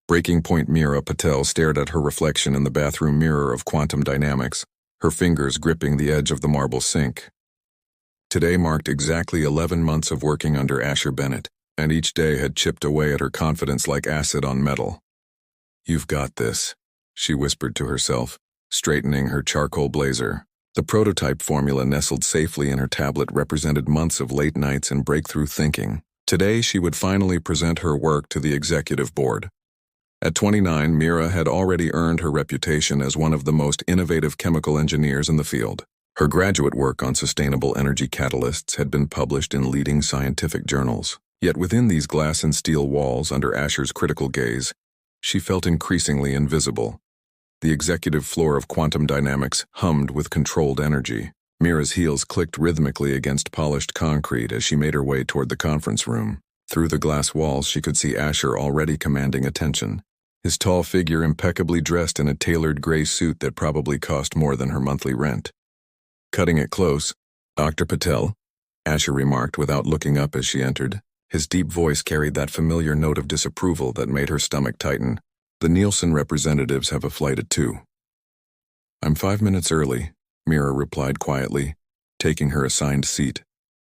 Breaking point Mira Patel stared at her reflection in the bathroom mirror of quantum dynamics, her fingers gripping the edge of the marble sink. Today marked exactly 11 months of working under Asher Bennett, and each day had chipped away at her confidence like acid on metal. "You've got this," she whispered to herself, straightening her charcoal blazer. The prototype formula nestled safely in her tablet represented months of late nights and breakthrough thinking. Today she would finally present her work to the executive board. At 29, Mira had already earned her reputation as one of the most innovative chemical engineers in the field. Her graduate work on sustainable energy catalysts had been published in leading scientific journals. Yet within these glass and steel walls under Asher's critical gaze, she felt increasingly invisible. The executive floor of quantum dynamics hummed with controlled energy. Mira's heels clicked rhythmically against polished concrete as she made her way toward the conference room. Through the glass walls she could see Asher already commanding attention, his tall figure impeccably dressed in a tailored gray suit that probably cost more than her monthly rent. Cutting it close, "Dr. Patel," Asher remarked without looking up as she entered. His deep voice carried that familiar note of disapproval that made her stomach tighten. "The Nielsen representatives have a flight at 2. "I'm 5 minutes early," Mira replied quietly, taking her assigned seat.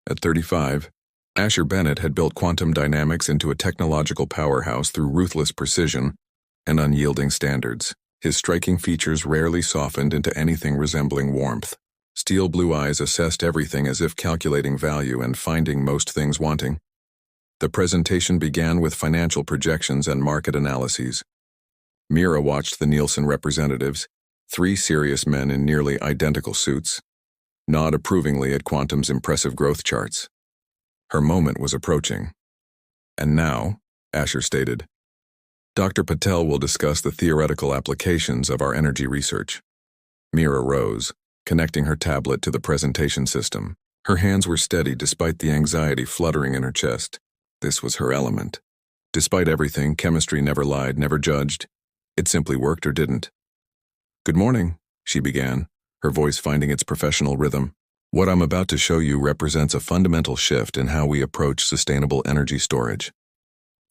At 35, Asher Bennett had built quantum dynamics into a technological powerhouse through ruthless precision and unyielding standards. His striking features rarely softened into anything resembling warmth. Steel blue eyes assessed everything as if calculating value and finding most things wanting. The presentation began with financial projections and market analyses. Mira watched the Nielsen representatives, 3 serious men in nearly identical suits, nod approvingly at Quantum's impressive growth charts. Her moment was approaching. "And now," Asher stated, "Dr. Patel will discuss the theoretical applications of our energy research." Mira rose, connecting her tablet to the presentation system. Her hands were steady despite the anxiety fluttering in her chest. This was her element. Despite everything, chemistry never lied, never judged. It simply worked or didn't. "Good morning," she began, her voice finding its professional rhythm. "What I'm about to show you represents a fundamental shift in how we approach sustainable energy storage."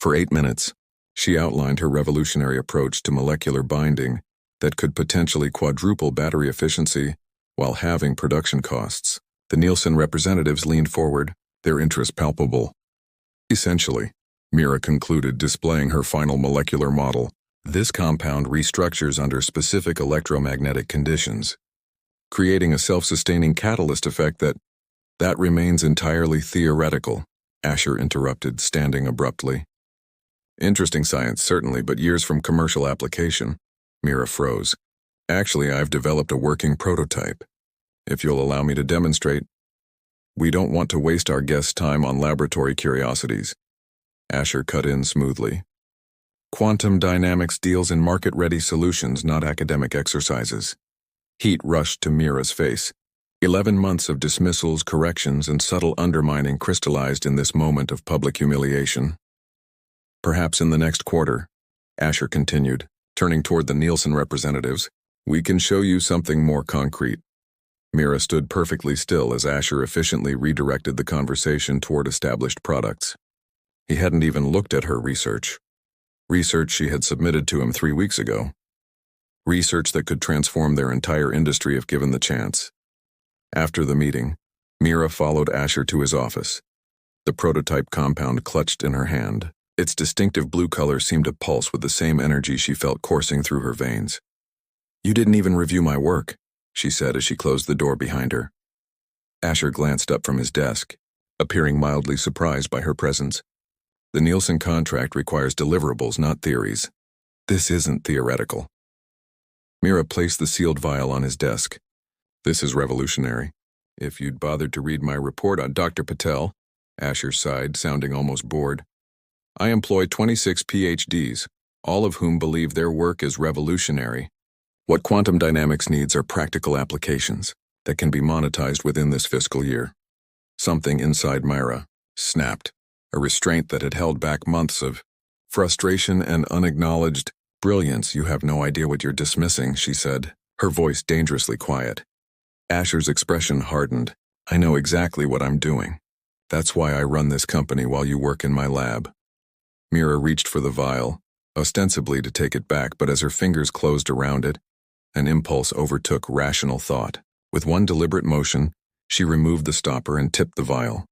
For 8 minutes, she outlined her revolutionary approach to molecular binding that could potentially quadruple battery efficiency while halving production costs. The Nielsen representatives leaned forward, their interest palpable. "Essentially," Mira concluded, displaying her final molecular model, "this compound restructures under specific electromagnetic conditions, creating a self-sustaining catalyst effect that remains entirely theoretical," Asher interrupted, standing abruptly. "Interesting science, certainly, but years from commercial application." Mira froze. "Actually, I've developed a working prototype. If you'll allow me to demonstrate." "We don't want to waste our guests' time on laboratory curiosities." Asher cut in smoothly. "Quantum dynamics deals in market-ready solutions, not academic exercises." Heat rushed to Mira's face. 11 months of dismissals, corrections, and subtle undermining crystallized in this moment of public humiliation. "Perhaps in the next quarter," Asher continued, turning toward the Nielsen representatives, "we can show you something more concrete." Mira stood perfectly still as Asher efficiently redirected the conversation toward established products. He hadn't even looked at her research. Research she had submitted to him 3 weeks ago. Research that could transform their entire industry if given the chance. After the meeting, Mira followed Asher to his office. The prototype compound clutched in her hand. Its distinctive blue color seemed to pulse with the same energy she felt coursing through her veins. "You didn't even review my work," she said as she closed the door behind her. Asher glanced up from his desk, appearing mildly surprised by her presence. "The Nielsen contract requires deliverables, not theories. This isn't theoretical." Mira placed the sealed vial on his desk. "This is revolutionary. If you'd bothered to read my report on Dr. Patel," Asher sighed, sounding almost bored. "I employ 26 PhDs, all of whom believe their work is revolutionary. What quantum dynamics needs are practical applications that can be monetized within this fiscal year." Something inside Mira snapped, a restraint that had held back months of frustration and unacknowledged brilliance. "You have no idea what you're dismissing," she said, her voice dangerously quiet. Asher's expression hardened. "I know exactly what I'm doing. That's why I run this company while you work in my lab." Mira reached for the vial, ostensibly to take it back, but as her fingers closed around it, an impulse overtook rational thought. With one deliberate motion, she removed the stopper and tipped the vial.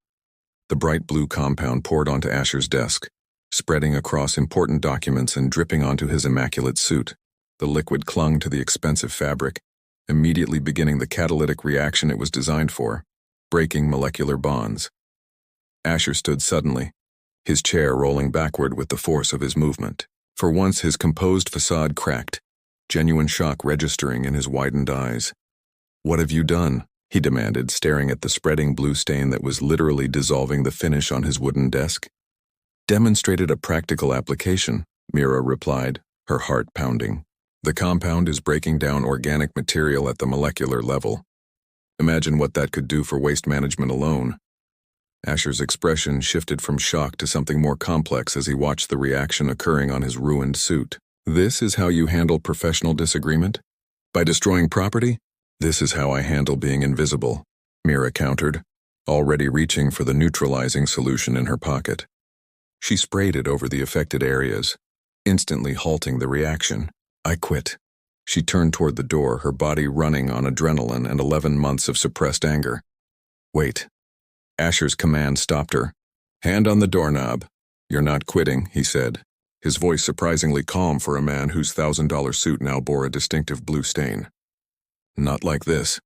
The bright blue compound poured onto Asher's desk, spreading across important documents and dripping onto his immaculate suit. The liquid clung to the expensive fabric, immediately beginning the catalytic reaction it was designed for, breaking molecular bonds. Asher stood suddenly, his chair rolling backward with the force of his movement. For once his composed facade cracked, genuine shock registering in his widened eyes. "What have you done?" he demanded, staring at the spreading blue stain that was literally dissolving the finish on his wooden desk. "Demonstrated a practical application," Mira replied, her heart pounding. "The compound is breaking down organic material at the molecular level. Imagine what that could do for waste management alone." Asher's expression shifted from shock to something more complex as he watched the reaction occurring on his ruined suit. "This is how you handle professional disagreement? By destroying property? This is how I handle being invisible," Mira countered, already reaching for the neutralizing solution in her pocket. She sprayed it over the affected areas, instantly halting the reaction. "I quit." She turned toward the door, her body running on adrenaline and 11 months of suppressed anger. "Wait." Asher's command stopped her. "Hand on the doorknob." "You're not quitting," he said, his voice surprisingly calm for a man whose $1,000 suit now bore a distinctive blue stain. "Not like this."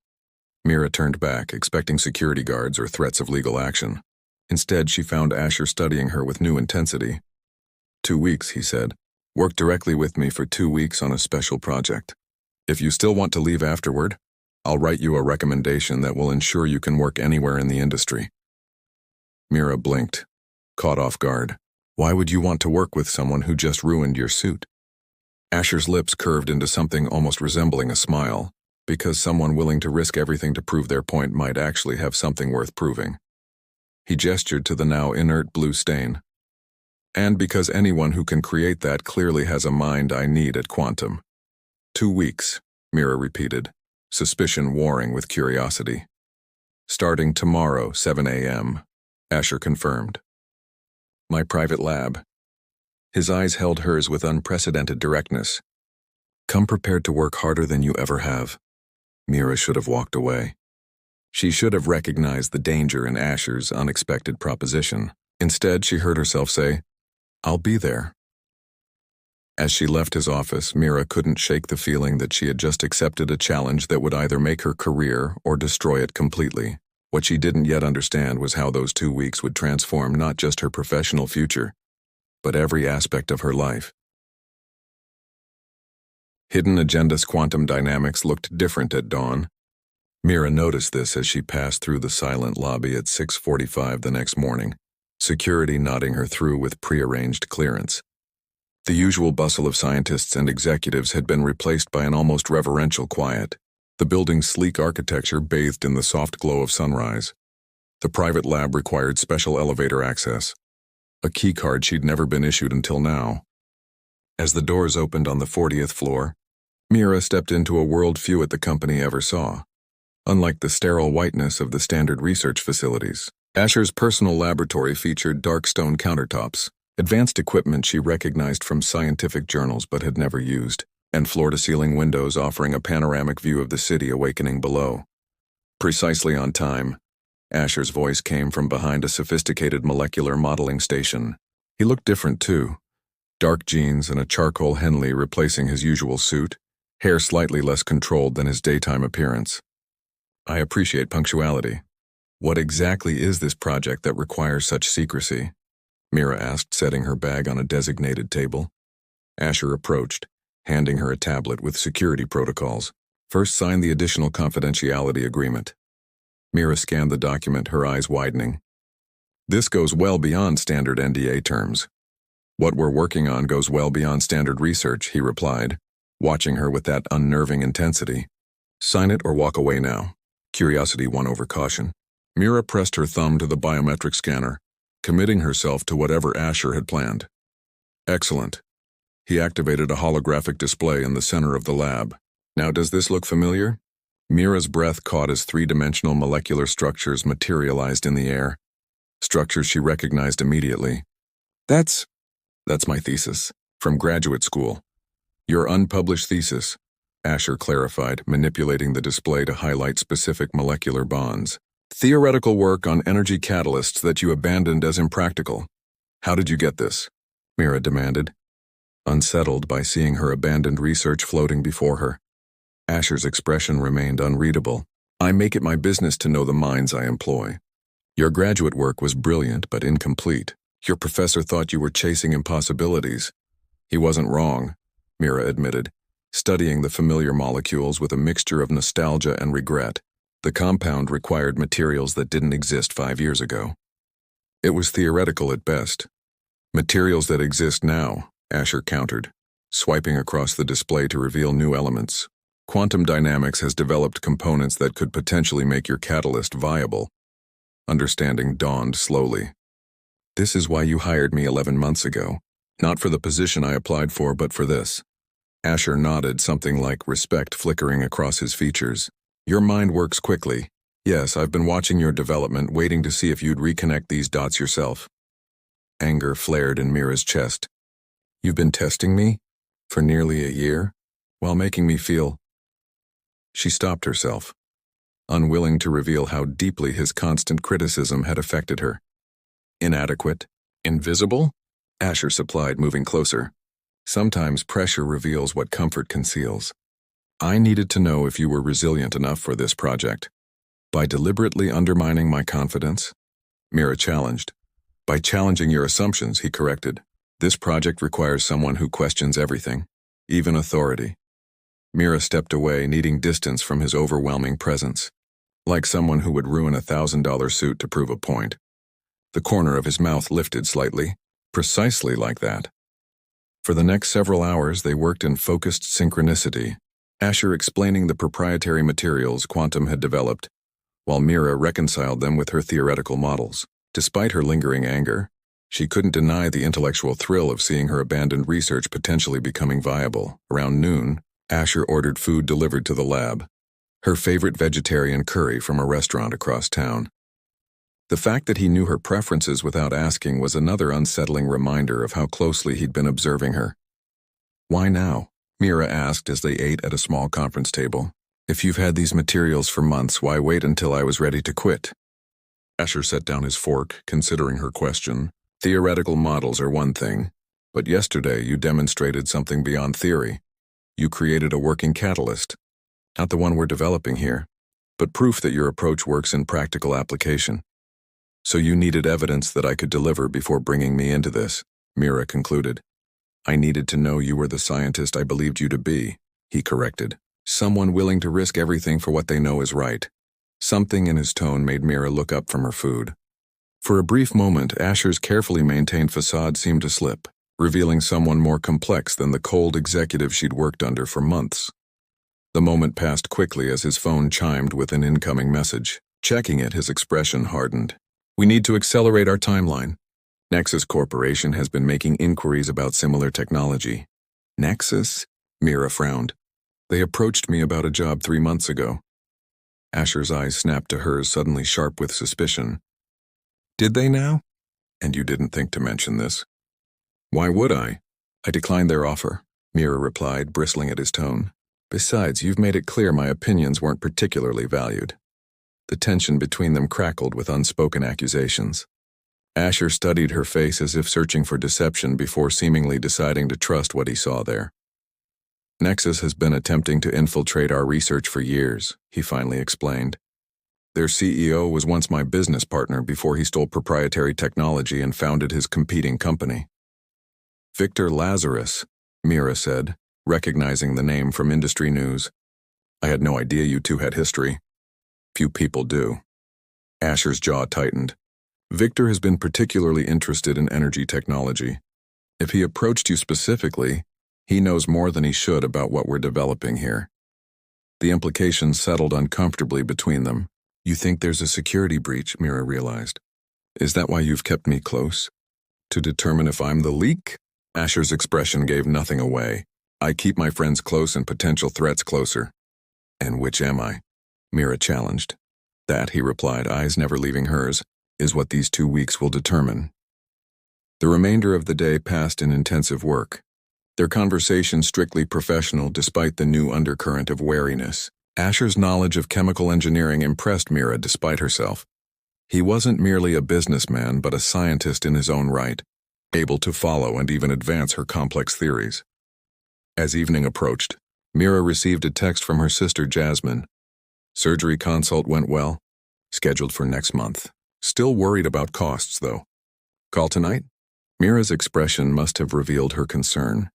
Mira turned back, expecting security guards or threats of legal action. Instead, she found Asher studying her with new intensity. 2 weeks, he said. "Work directly with me for 2 weeks on a special project. If you still want to leave afterward, I'll write you a recommendation that will ensure you can work anywhere in the industry." Mira blinked, caught off guard. "Why would you want to work with someone who just ruined your suit?" Asher's lips curved into something almost resembling a smile, because someone willing to risk everything to prove their point might actually have something worth proving. He gestured to the now inert blue stain. "And because anyone who can create that clearly has a mind I need at Quantum." 2 weeks, Mira repeated, suspicion warring with curiosity. "Starting tomorrow, 7 a.m., Asher confirmed. "My private lab." His eyes held hers with unprecedented directness. "Come prepared to work harder than you ever have." Mira should have walked away. She should have recognized the danger in Asher's unexpected proposition. Instead, she heard herself say, "I'll be there." As she left his office, Mira couldn't shake the feeling that she had just accepted a challenge that would either make her career or destroy it completely. What she didn't yet understand was how those 2 weeks would transform not just her professional future, but every aspect of her life. Hidden Agenda's quantum dynamics looked different at dawn. Mira noticed this as she passed through the silent lobby at 6:45 the next morning, security nodding her through with prearranged clearance. The usual bustle of scientists and executives had been replaced by an almost reverential quiet. The building's sleek architecture bathed in the soft glow of sunrise. The private lab required special elevator access, a key card she'd never been issued until now. As the doors opened on the 40th floor, Mira stepped into a world few at the company ever saw. Unlike the sterile whiteness of the standard research facilities, Asher's personal laboratory featured dark stone countertops, advanced equipment she recognized from scientific journals but had never used, and floor-to-ceiling windows offering a panoramic view of the city awakening below. Precisely on time, Asher's voice came from behind a sophisticated molecular modeling station. He looked different, too. Dark jeans and a charcoal Henley replacing his usual suit, hair slightly less controlled than his daytime appearance. "I appreciate punctuality. What exactly is this project that requires such secrecy?" Mira asked, setting her bag on a designated table. Asher approached, handing her a tablet with security protocols. "First, sign the additional confidentiality agreement." Mira scanned the document, her eyes widening. "This goes well beyond standard NDA terms." "What we're working on goes well beyond standard research," he replied, watching her with that unnerving intensity. "Sign it or walk away now." Curiosity won over caution. Mira pressed her thumb to the biometric scanner, committing herself to whatever Asher had planned. "Excellent." He activated a holographic display in the center of the lab. "Now does this look familiar?" Mira's breath caught as three-dimensional molecular structures materialized in the air. Structures she recognized immediately. That's my thesis." From graduate school. Your unpublished thesis, Asher clarified, manipulating the display to highlight specific molecular bonds. Theoretical work on energy catalysts that you abandoned as impractical. How did you get this? Mira demanded, unsettled by seeing her abandoned research floating before her. Asher's expression remained unreadable. I make it my business to know the minds I employ. Your graduate work was brilliant but incomplete. Your professor thought you were chasing impossibilities. He wasn't wrong, Mira admitted, studying the familiar molecules with a mixture of nostalgia and regret. The compound required materials that didn't exist 5 years ago. It was theoretical at best. Materials that exist now, Asher countered, swiping across the display to reveal new elements. Quantum dynamics has developed components that could potentially make your catalyst viable. Understanding dawned slowly. This is why you hired me 11 months ago. Not for the position I applied for, but for this. Asher nodded, something like respect flickering across his features. Your mind works quickly. Yes, I've been watching your development, waiting to see if you'd reconnect these dots yourself. Anger flared in Mira's chest. You've been testing me? For nearly a year? While making me feel... She stopped herself, unwilling to reveal how deeply his constant criticism had affected her. Inadequate? Invisible? Asher supplied, moving closer. Sometimes pressure reveals what comfort conceals. I needed to know if you were resilient enough for this project. By deliberately undermining my confidence? Mira challenged. By challenging your assumptions, he corrected. This project requires someone who questions everything, even authority. Mira stepped away, needing distance from his overwhelming presence, like someone who would ruin a $1,000 suit to prove a point. The corner of his mouth lifted slightly, precisely like that. For the next several hours, they worked in focused synchronicity, Asher explaining the proprietary materials Quantum had developed, while Mira reconciled them with her theoretical models. Despite her lingering anger, she couldn't deny the intellectual thrill of seeing her abandoned research potentially becoming viable. Around noon, Asher ordered food delivered to the lab, her favorite vegetarian curry from a restaurant across town. The fact that he knew her preferences without asking was another unsettling reminder of how closely he'd been observing her. Why now? Mira asked as they ate at a small conference table. If you've had these materials for months, why wait until I was ready to quit? Asher set down his fork, considering her question. Theoretical models are one thing, but yesterday you demonstrated something beyond theory. You created a working catalyst. Not the one we're developing here, but proof that your approach works in practical application. So you needed evidence that I could deliver before bringing me into this, Mira concluded. I needed to know you were the scientist I believed you to be, he corrected. Someone willing to risk everything for what they know is right. Something in his tone made Mira look up from her food. For a brief moment, Asher's carefully maintained facade seemed to slip, revealing someone more complex than the cold executive she'd worked under for months. The moment passed quickly as his phone chimed with an incoming message. Checking it, his expression hardened. We need to accelerate our timeline. Nexus Corporation has been making inquiries about similar technology. Nexus? Mira frowned. They approached me about a job 3 months ago. Asher's eyes snapped to hers, suddenly sharp with suspicion. Did they now? And you didn't think to mention this? Why would I? I declined their offer, Mira replied, bristling at his tone. Besides, you've made it clear my opinions weren't particularly valued. The tension between them crackled with unspoken accusations. Asher studied her face as if searching for deception before seemingly deciding to trust what he saw there. Nexus has been attempting to infiltrate our research for years, he finally explained. Their CEO was once my business partner before he stole proprietary technology and founded his competing company. Victor Lazarus, Mira said, recognizing the name from industry news. I had no idea you two had history. Few people do. Asher's jaw tightened. Victor has been particularly interested in energy technology. If he approached you specifically, he knows more than he should about what we're developing here. The implications settled uncomfortably between them. You think there's a security breach, Mira realized. Is that why you've kept me close? To determine if I'm the leak? Asher's expression gave nothing away. I keep my friends close and potential threats closer. And which am I? Mira challenged. That, he replied, eyes never leaving hers, is what these 2 weeks will determine. The remainder of the day passed in intensive work. their conversation strictly professional despite the new undercurrent of wariness. Asher's knowledge of chemical engineering impressed Mira despite herself. He wasn't merely a businessman but a scientist in his own right, able to follow and even advance her complex theories. As evening approached, Mira received a text from her sister Jasmine. Surgery consult went well, scheduled for next month. Still worried about costs, though. Call tonight? Mira's expression must have revealed her concern,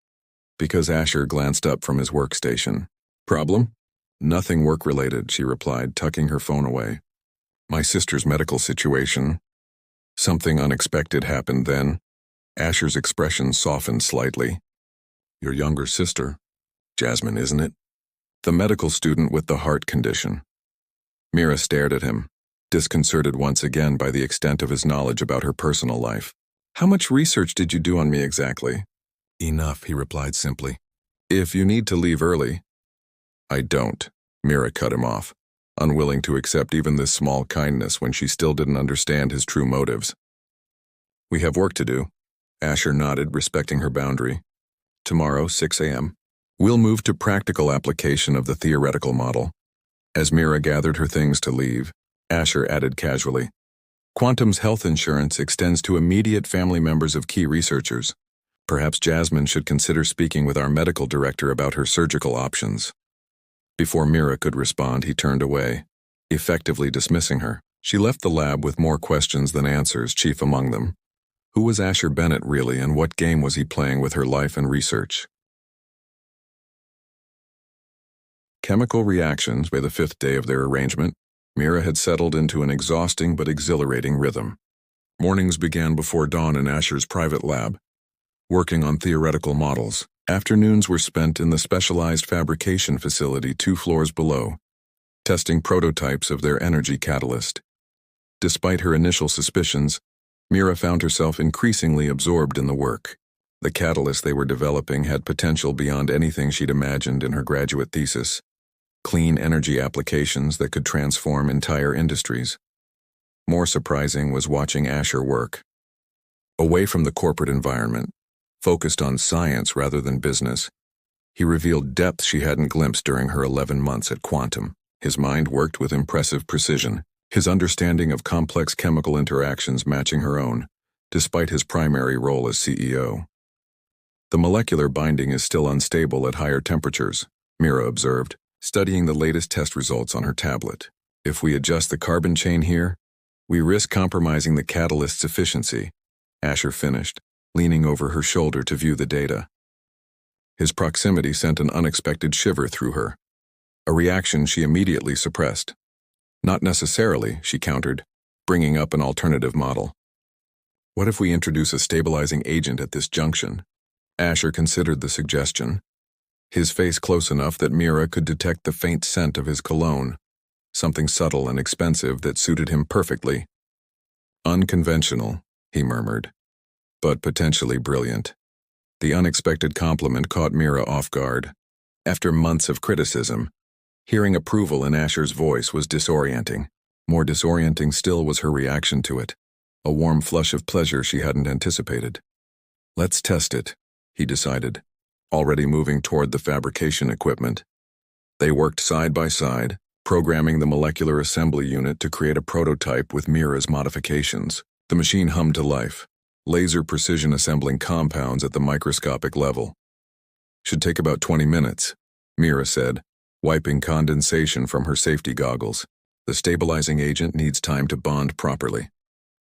because Asher glanced up from his workstation. Problem? Nothing work-related, she replied, tucking her phone away. My sister's medical situation. Something unexpected happened then. Asher's expression softened slightly. Your younger sister, Jasmine, isn't it? The medical student with the heart condition. Mira stared at him, disconcerted once again by the extent of his knowledge about her personal life. How much research did you do on me exactly? Enough, he replied simply. If you need to leave early. I don't, Mira cut him off, unwilling to accept even this small kindness when she still didn't understand his true motives. We have work to do, Asher nodded, respecting her boundary. Tomorrow, 6 a.m. We'll move to practical application of the theoretical model. As Mira gathered her things to leave, Asher added casually, Quantum's health insurance extends to immediate family members of key researchers. Perhaps Jasmine should consider speaking with our medical director about her surgical options. Before Mira could respond, he turned away, effectively dismissing her. She left the lab with more questions than answers, chief among them. Who was Asher Bennett really, and what game was he playing with her life and research? Chemical reactions. By the 5th day of their arrangement, Mira had settled into an exhausting but exhilarating rhythm. Mornings began before dawn in Asher's private lab, working on theoretical models. Afternoons were spent in the specialized fabrication facility 2 floors below, testing prototypes of their energy catalyst. Despite her initial suspicions, Mira found herself increasingly absorbed in the work. The catalyst they were developing had potential beyond anything she'd imagined in her graduate thesis. Clean energy applications that could transform entire industries. More surprising was watching Asher work. Away from the corporate environment, focused on science rather than business, he revealed depth she hadn't glimpsed during her 11 months at Quantum. His mind worked with impressive precision, his understanding of complex chemical interactions matching her own, despite his primary role as CEO. The molecular binding is still unstable at higher temperatures, Mira observed, studying the latest test results on her tablet. If we adjust the carbon chain here, we risk compromising the catalyst's efficiency, Asher finished, leaning over her shoulder to view the data. His proximity sent an unexpected shiver through her, a reaction she immediately suppressed. Not necessarily, she countered, bringing up an alternative model. What if we introduce a stabilizing agent at this junction? Asher considered the suggestion, his face close enough that Mira could detect the faint scent of his cologne, something subtle and expensive that suited him perfectly. Unconventional, he murmured, but potentially brilliant. The unexpected compliment caught Mira off guard. After months of criticism, hearing approval in Asher's voice was disorienting. More disorienting still was her reaction to it, a warm flush of pleasure she hadn't anticipated. Let's test it, he decided, already moving toward the fabrication equipment. They worked side by side, programming the molecular assembly unit to create a prototype with Mira's modifications. The machine hummed to life, laser precision assembling compounds at the microscopic level. Should take about 20 minutes, Mira said, wiping condensation from her safety goggles. The stabilizing agent needs time to bond properly.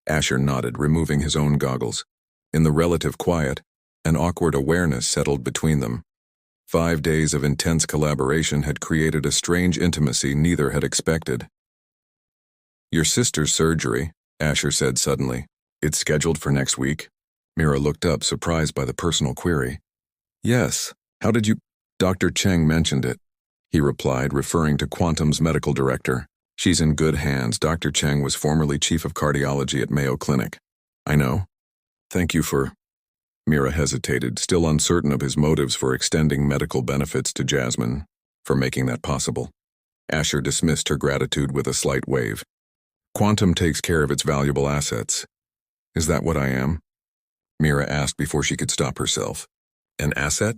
Asher nodded, removing his own goggles. In the relative quiet, an awkward awareness settled between them. 5 days of intense collaboration had created a strange intimacy neither had expected. Your sister's surgery, Asher said suddenly. It's scheduled for next week. Mira looked up, surprised by the personal query. Yes. How did you? Dr. Cheng mentioned it, he replied, referring to Quantum's medical director. She's in good hands. Dr. Cheng was formerly chief of cardiology at Mayo Clinic. I know. Thank you for... Mira hesitated, still uncertain of his motives for extending medical benefits to Jasmine, for making that possible. Asher dismissed her gratitude with a slight wave. Quantum takes care of its valuable assets. Is that what I am? Mira asked before she could stop herself. An asset?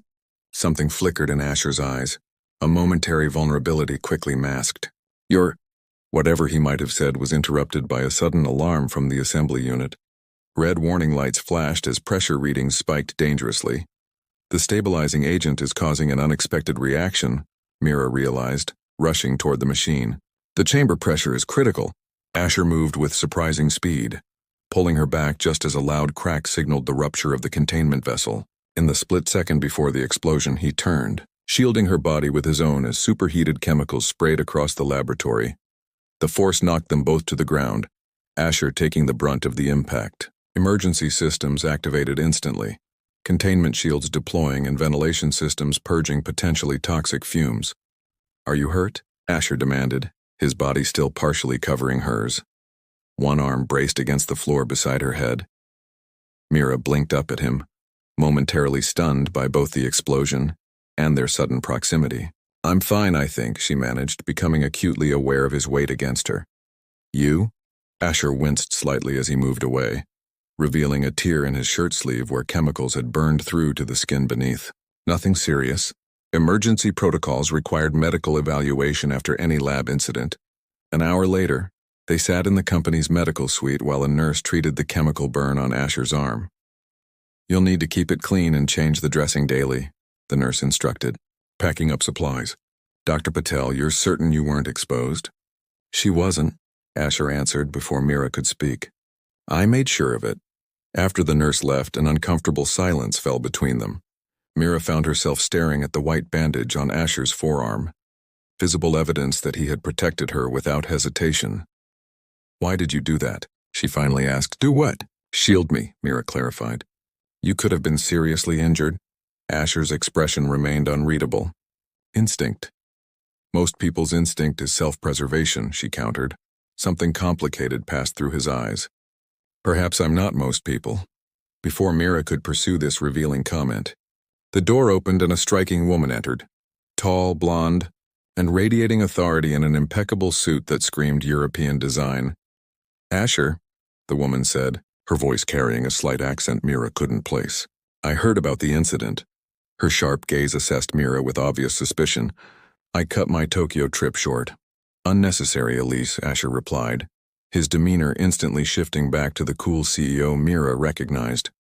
Something flickered in Asher's eyes, a momentary vulnerability quickly masked. Whatever he might have said was interrupted by a sudden alarm from the assembly unit. Red warning lights flashed as pressure readings spiked dangerously. The stabilizing agent is causing an unexpected reaction, Mira realized, rushing toward the machine. The chamber pressure is critical. Asher moved with surprising speed, pulling her back just as a loud crack signaled the rupture of the containment vessel. In the split second before the explosion, he turned, shielding her body with his own as superheated chemicals sprayed across the laboratory. The force knocked them both to the ground, Asher taking the brunt of the impact. Emergency systems activated instantly, containment shields deploying and ventilation systems purging potentially toxic fumes. "Are you hurt?" Asher demanded, his body still partially covering hers. One arm braced against the floor beside her head. Mira blinked up at him, momentarily stunned by both the explosion and their sudden proximity. "I'm fine, I think," she managed, becoming acutely aware of his weight against her. "You?" Asher winced slightly as he moved away, revealing a tear in his shirt sleeve where chemicals had burned through to the skin beneath. "Nothing serious. Emergency protocols required medical evaluation after any lab incident." An hour later, they sat in the company's medical suite while a nurse treated the chemical burn on Asher's arm. "You'll need to keep it clean and change the dressing daily," the nurse instructed, packing up supplies. "Dr. Patel, you're certain you weren't exposed?" "She wasn't," Asher answered before Mira could speak. "I made sure of it." After the nurse left, an uncomfortable silence fell between them. Mira found herself staring at the white bandage on Asher's forearm, visible evidence that he had protected her without hesitation. "Why did you do that?" she finally asked. "Do what?" "Shield me," Mira clarified. "You could have been seriously injured." Asher's expression remained unreadable. "Instinct. Most people's instinct is self-preservation," she countered. Something complicated passed through his eyes. "Perhaps I'm not most people." Before Mira could pursue this revealing comment, the door opened and a striking woman entered, tall, blonde, and radiating authority in an impeccable suit that screamed European design. "Asher," the woman said, her voice carrying a slight accent Mira couldn't place. "I heard about the incident." Her sharp gaze assessed Mira with obvious suspicion. "I cut my Tokyo trip short." "Unnecessary, Elise," Asher replied, his demeanor instantly shifting back to the cool CEO Mira recognized.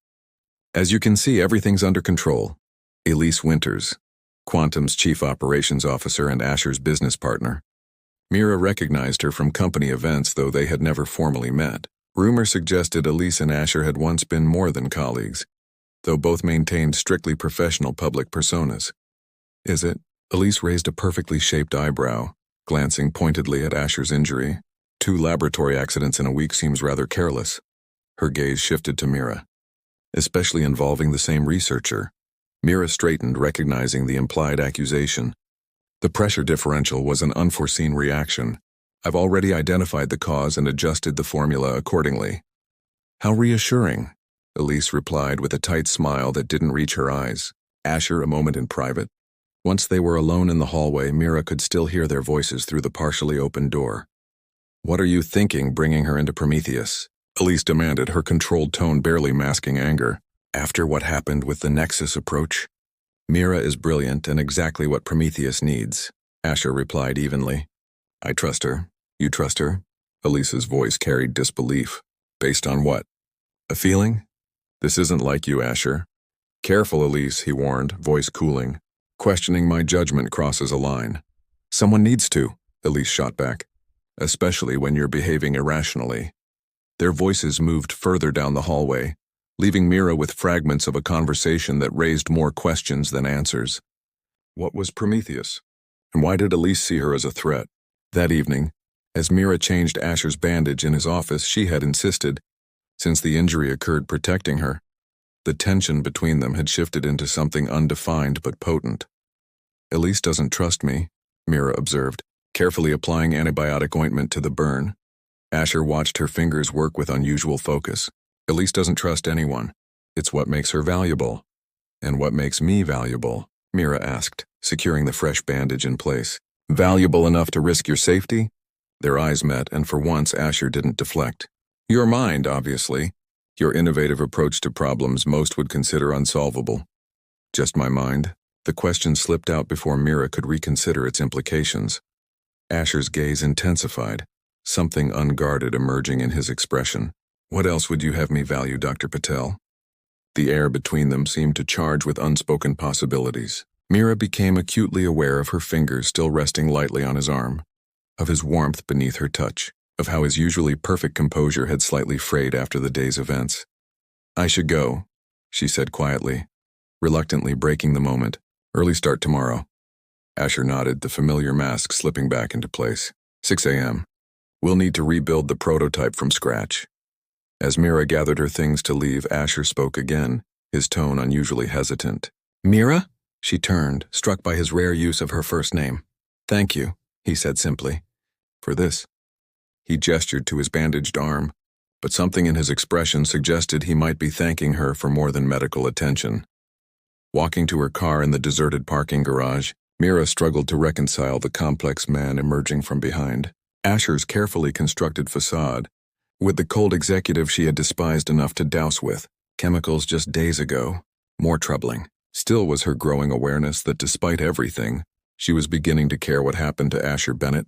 "As you can see, everything's under control." Elise Winters, Quantum's chief operations officer and Asher's business partner. Mira recognized her from company events, though they had never formally met. Rumor suggested Elise and Asher had once been more than colleagues, though both maintained strictly professional public personas. "Is it?" Elise raised a perfectly shaped eyebrow, glancing pointedly at Asher's injury. 2 laboratory accidents in a week seems rather careless. Her gaze shifted to Mira. "Especially involving the same researcher." Mira straightened, recognizing the implied accusation. "The pressure differential was an unforeseen reaction. I've already identified the cause and adjusted the formula accordingly." "How reassuring," Elise replied with a tight smile that didn't reach her eyes. Asher, a moment in private. Once they were alone in the hallway, Mira could still hear their voices through the partially opened door. "What are you thinking, bringing her into Prometheus?" Elise demanded, her controlled tone barely masking anger. "After what happened with the Nexus approach?" "Mira is brilliant and exactly what Prometheus needs," Asher replied evenly. "I trust her. You trust her?" Elise's voice carried disbelief. "Based on what? A feeling? This isn't like you, Asher." "Careful, Elise," he warned, voice cooling. "Questioning my judgment crosses a line." "Someone needs to," Elise shot back. "Especially when you're behaving irrationally." Their voices moved further down the hallway, leaving Mira with fragments of a conversation that raised more questions than answers. What was Prometheus? And why did Elise see her as a threat? That evening, as Mira changed Asher's bandage in his office, she had insisted, since the injury occurred protecting her, the tension between them had shifted into something undefined but potent. "Elise doesn't trust me," Mira observed, carefully applying antibiotic ointment to the burn. Asher watched her fingers work with unusual focus. "Elise doesn't trust anyone. It's what makes her valuable." "And what makes me valuable?" Mira asked, securing the fresh bandage in place. "Valuable enough to risk your safety?" Their eyes met, and for once Asher didn't deflect. "Your mind, obviously. Your innovative approach to problems most would consider unsolvable." "Just my mind?" The question slipped out before Mira could reconsider its implications. Asher's gaze intensified, something unguarded emerging in his expression. What else would you have me value, Dr. Patel? The air between them seemed to charge with unspoken possibilities. Mira became acutely aware of her fingers still resting lightly on his arm, of his warmth beneath her touch, of how his usually perfect composure had slightly frayed after the day's events. I should go, she said quietly, reluctantly breaking the moment. Early start tomorrow. Asher nodded, the familiar mask slipping back into place. 6 a.m. We'll need to rebuild the prototype from scratch. As Mira gathered her things to leave, Asher spoke again, his tone unusually hesitant. Mira? She turned, struck by his rare use of her first name. Thank you, he said simply. For this. He gestured to his bandaged arm, but something in his expression suggested he might be thanking her for more than medical attention. Walking to her car in the deserted parking garage, Mira struggled to reconcile the complex man emerging from behind. Asher's carefully constructed facade, with the cold executive she had despised enough to douse with chemicals just days ago. More troubling still was her growing awareness that despite everything, she was beginning to care what happened to Asher Bennett.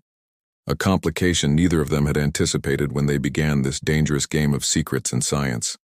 A complication neither of them had anticipated when they began this dangerous game of secrets and science.